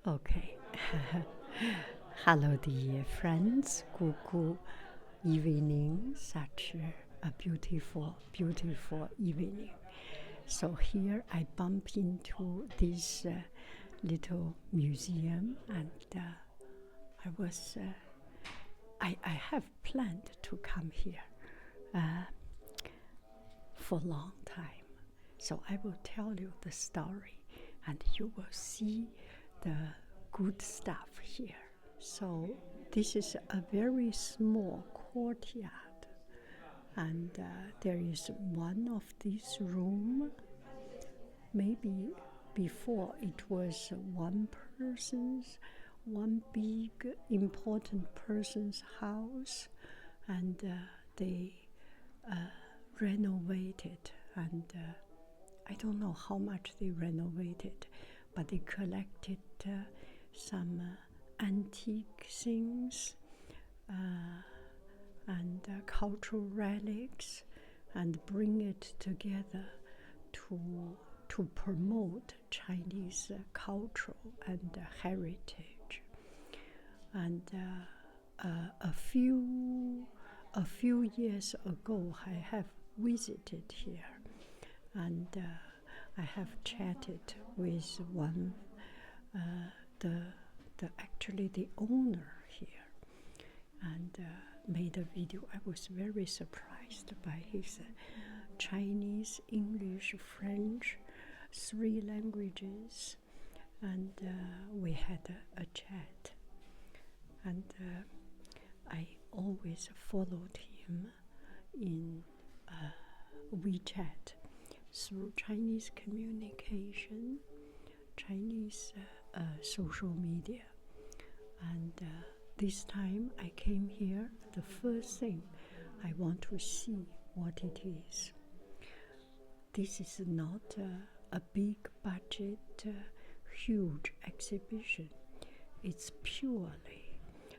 Okay. Hello, dear friends. Good evening. Such a beautiful, beautiful evening. So here I bump into this little museum, and I have planned to come here for a long time. So I will tell you the story, and you will see the good stuff here. So this is a very small courtyard, and there is one of these rooms. Maybe before it was one big important person's house, and they renovated, and I don't know how much they renovated, but they collected some antique things and cultural relics, and bring it together to promote Chinese cultural and heritage. And a few years ago, I have visited here, and I have chatted with one, actually the owner here, and made a video. I was very surprised by his Chinese, English, French, 3 languages, and we had a chat. And I always followed him in WeChat through Chinese communication, Chinese social media. And this time I came here, the first thing I want to see what it is. This is not a big budget, huge exhibition. It's purely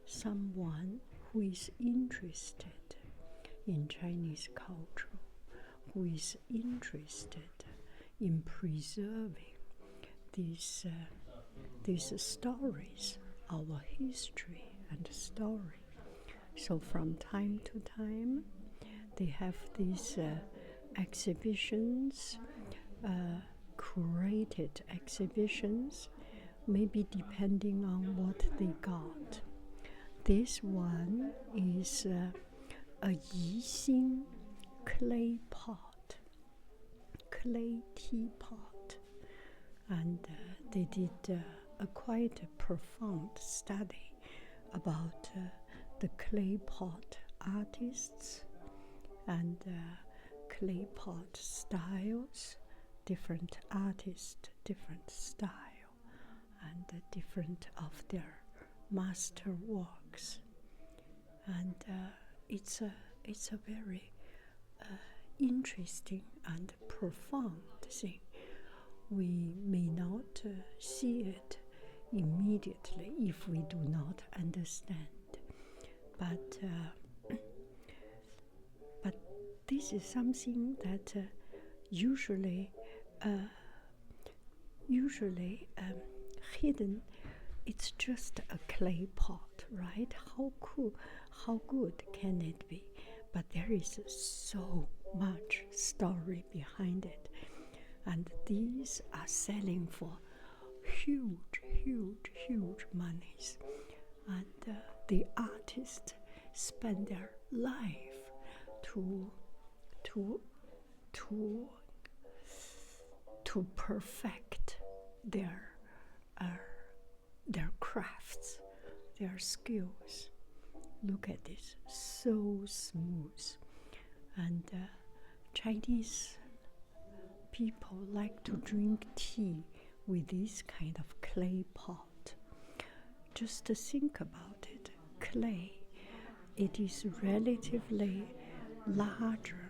someone who is interested in Chinese culture, who is interested in preserving these stories, our history and story. So from time to time, they have these exhibitions, curated exhibitions, maybe depending on what they got. This one is a Yixing clay pot, clay teapot, and they did a quite profound study about the clay pot artists and clay pot styles, different artists, different style, and different of their master works. And it's a very interesting and profound thing. We may not see it immediately if we do not understand, but this is something that usually hidden. It's just a clay pot, right? How good can it be? But there is so much story behind it, and these are selling for huge monies, and the artists spend their life to perfect their crafts, their skills. Look at this, so smooth. And Chinese people like to drink tea with this kind of clay pot. Just to think about it, clay, it is relatively larger.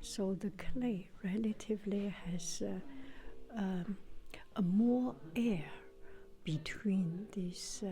So the clay relatively has a more air between these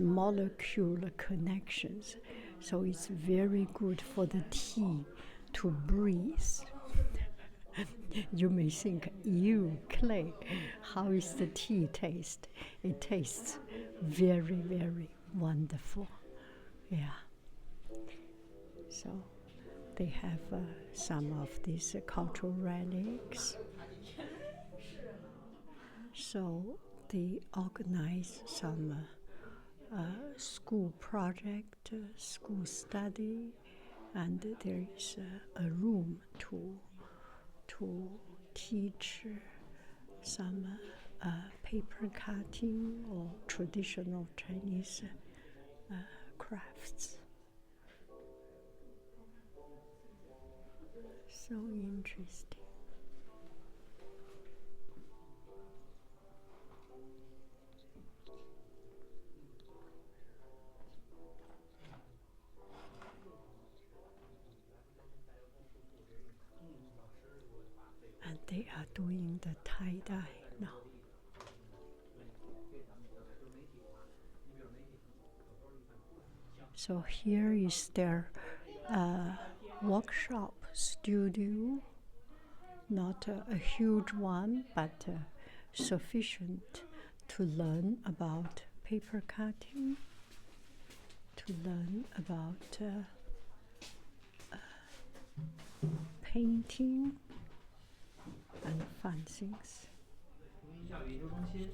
molecular connections. So it's very good for the tea to breathe. You may think, ew, clay, how is the tea taste? It tastes very, very wonderful. Yeah. So they have some of these cultural relics. So they organize some school project, school study, and there is a room to teach some paper cutting or traditional Chinese crafts. So interesting. And they are doing the tie-dye now. So here is their workshop studio, not a huge one, but sufficient to learn about paper cutting, to learn about painting and fun things. 中英教育研究中心，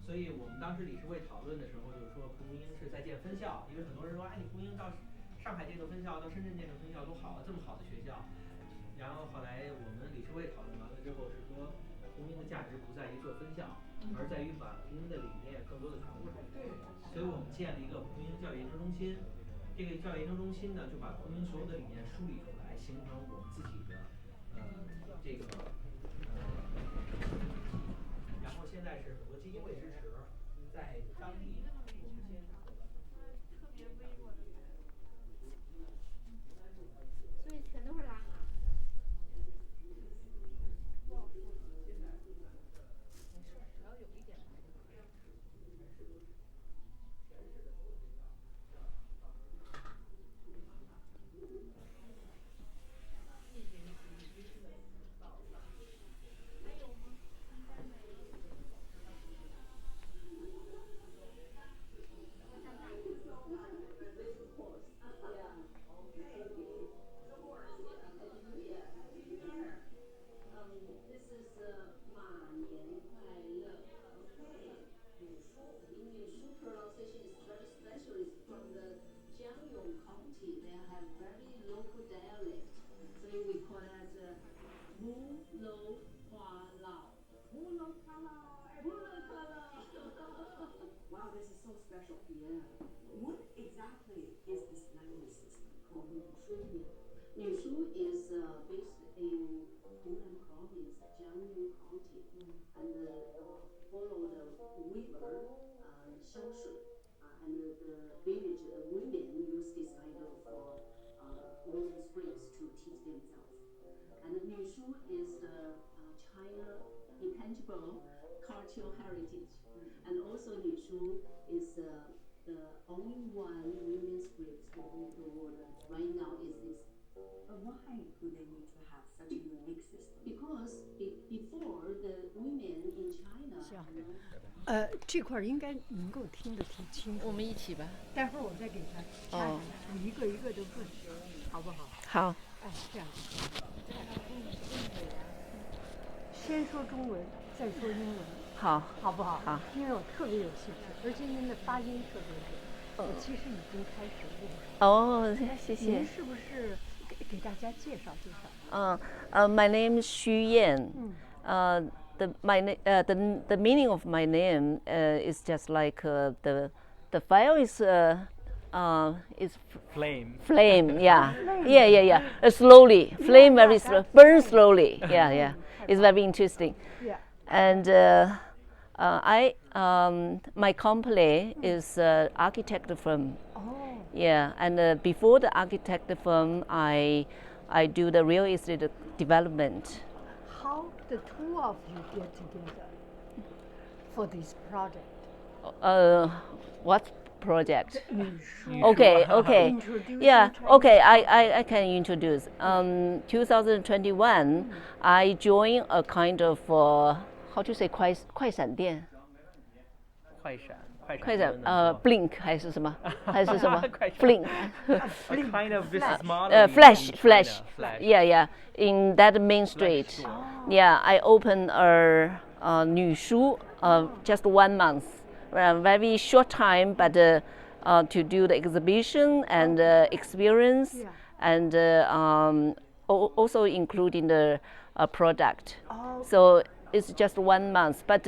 所以我们当时理事会讨论的时候，就是说蒲公英是在建分校，因为很多人说，哎，你蒲公英到上海建个分校，到深圳建个分校多好啊，这么好的学校。然后后来我们理事会讨论完了之后是说，蒲公英的价值不在于做分校，而在于把蒲公英的理念更多的传过来。所以我们建了一个蒲公英教育研究中心。这个教育研究中心呢，就把蒲公英所有的理念梳理出来，形成我们自己的这个然后现在是很多基金会支持，在当地我们先。所以全都是拉哈。只要有一点牌就可以。Wow, this is so special. Yeah. What exactly is this language system called Nushu? Nushu is based in Hunan province, Jiangyin County, and follow the river Xiaoshui, and the village women use this kind of woven scripts to teach themselves. And Nushu is the China intangible cultural heritage, and also Nushu is the only one women scripts in the world. Right now is this. Why do they need to have such a unique system? Because before the women in China. 这块应该能够听得挺清楚。我们一起吧。待会儿我再给他掐下来，我一个一个的问，好不好？好。哎，这样。先说中文，再说英文。好，好不好？好。因为我特别有兴趣，而且您的发音特别准。我其实已经开始录了。哦，谢谢。您是不是给大家介绍介绍？My name is Xu Yan. The meaning of my name is just like the fire is flame. Flame, yeah. Slowly, flame very slow, burn slowly. Yeah. It's very interesting. Yeah. And my company is architect firm. Oh. Yeah, and before the architect firm, I do the real estate development. How the two of you get together for this project? What project? Nushu. Okay, okay. Introducing Yeah, Chinese okay, I can introduce. 2021, I joined a kind of, how to say, 快闪店快闪快闪英文能说 blink 还是什么还是什么快闪 blink A kind of business model. flash in China, flash flash. yeah in that main street store. yeah I opened a Nushu just 1 month very short time but to do the exhibition and experience Yeah. and also including the product Oh. so it's just 1 month but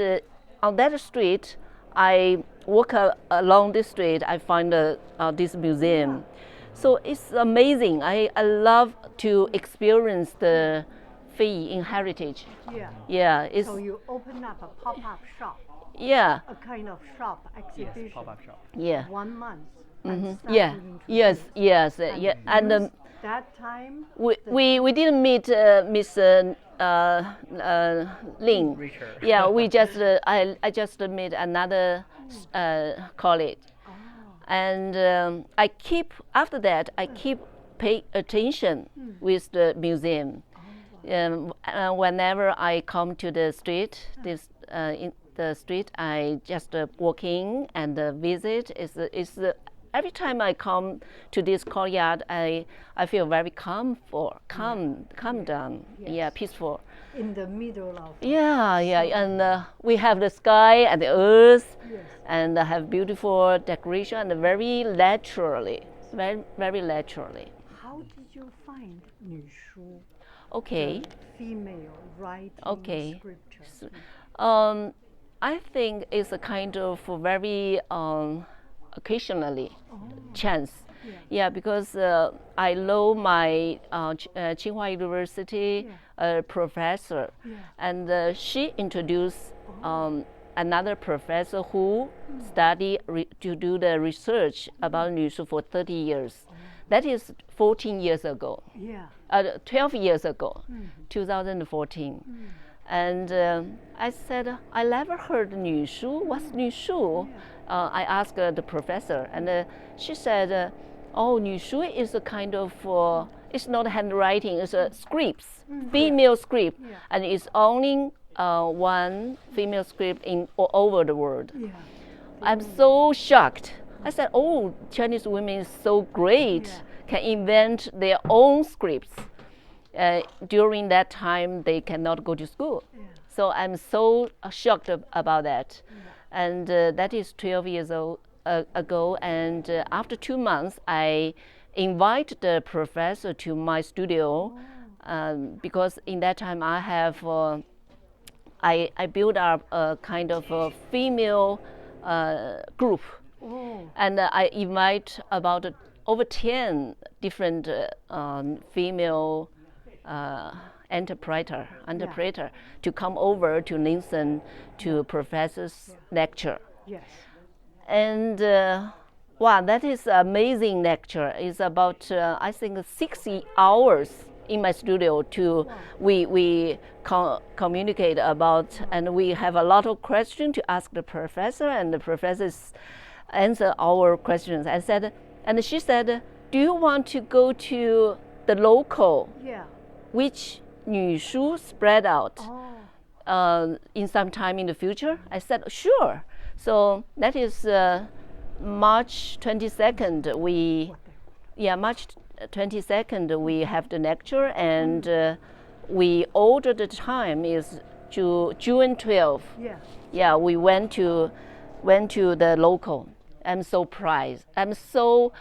on that street I walk along this street, I find this museum. So it's amazing. I love to experience the fee in heritage. Yeah. Yeah, it's So you open up a pop-up shop, yeah, a kind of shop exhibition. Yes, pop-up shop. yeah. 1 month. Mhm. And start Yeah, to introduce. yes, yes, yeah. And use that time. we didn't meet Miss Lin. Richard. Yeah, we just I just met another colleague, and I keep after that I keep pay attention with the museum. Whenever I come to the street, in the street, I just walking and visit. Every time I come to this courtyard, I feel very calm down. Yeah, peaceful. In the middle of. Yeah, and we have the sky and the earth, Yes. and have beautiful decoration and very naturally, very naturally. How did you find Nushu? Okay. The female writing Okay. scripture. I think it's a kind of very occasionally chance. Yeah, because I know my Tsinghua University professor, and she introduced another professor who studied to do the research about Nushu for 30 years. That is 14 years ago. Yeah. 12 years ago, 2014. And I said, I never heard Nushu. What's Nushu? I asked the professor, and she said, oh, Nushu is a kind of, it's not handwriting, it's a scripts, female script, and it's only one female script in all over the world. Yeah. I'm so shocked. I said, oh, Chinese women is so great, can invent their own scripts. During that time, they cannot go to school. So I'm so shocked about that. And that is 12 years ago. And after 2 months, I invite the professor to my studio because in that time I have, I built up a kind of a female group. And I invite about over 10 different female interpreter to come over to listen to professor's lecture. Yes. And wow, that is amazing lecture. It's about I think 60 hours in my studio to we communicate about, and we have a lot of questions to ask the professor, and the professors answer our questions. And she said, do you want to go to the local, Yeah. which Nushu spread out in some time in the future? I said, sure. So that is March 22nd. March 22nd we have the lecture, and we ordered the time is June 12th. Yeah. Yeah, we went to the local. I'm so prized. I'm so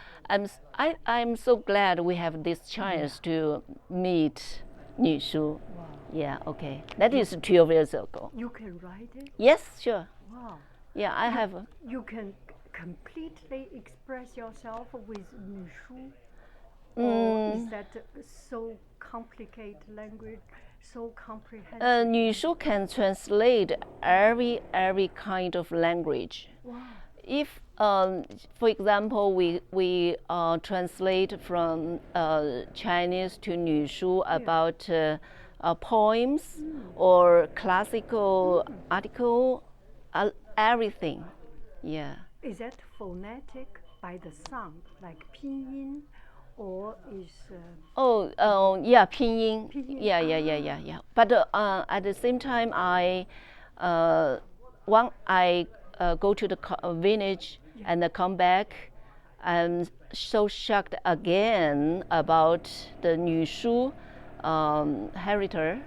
glad we have this chance to meet Nushu. Wow. Yeah, okay. That is 12 years ago. You can write it? Yes, sure. Wow. Yeah, I have. You can completely express yourself with Nushu? Or is that so complicated language, so comprehensive? Nushu can translate every kind of language. Wow. If, for example, we translate from Chinese to Nushu about poems or classical article, everything. Yeah. Is that phonetic by the sound, like pinyin, or is Yeah, pinyin. Pinyin, Yeah. But at the same time, I go to the village and come back, I'm so shocked again about the Nushu heritage.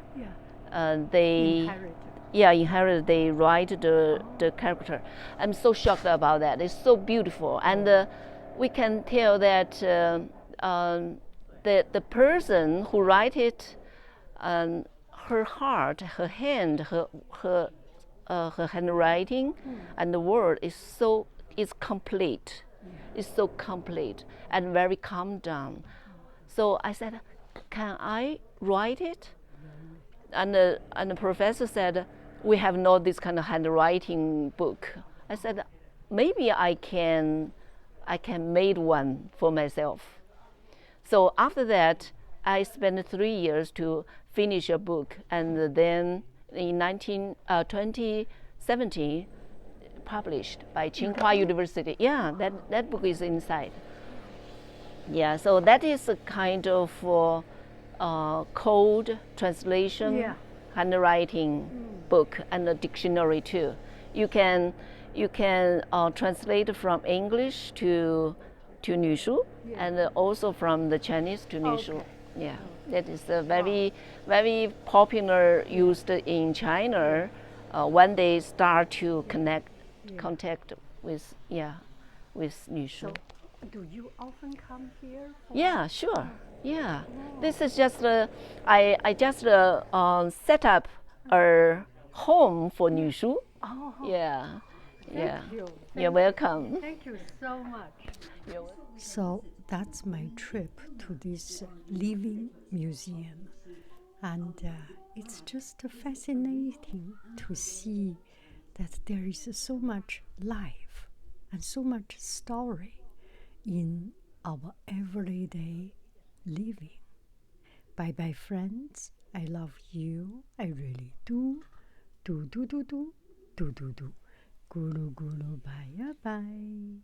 They inherited? inherited. They write the character. I'm so shocked about that. It's so beautiful, and we can tell that the person who write it, her heart, her hand, her handwriting, and the word is complete. It's so complete and very calm down. So I said, can I write it? And the professor said, we have not this kind of handwriting book. I said, maybe I can make one for myself. So after that, I spent 3 years to finish a book, and then in 2017, published by Tsinghua University. Yeah, that book is inside. Yeah, so that is a kind of code translation, handwriting book, and a dictionary too. You can translate from English to Nushu, and also from the Chinese to Nushu. Okay. Yeah, that is a very popular used in China. When they start to contact with Nushu. So, do you often come here? Yeah, sure. Yeah, this is just I just set up a home for Nushu. Oh, Yeah, yeah. thank you. You're welcome. Thank you so much. You're welcome. So that's my trip to this living museum. And it's just fascinating to see that there is so much life and so much story in our everyday living. Bye bye, friends. I love you. I really do. Do. Guru, guru, bye bye.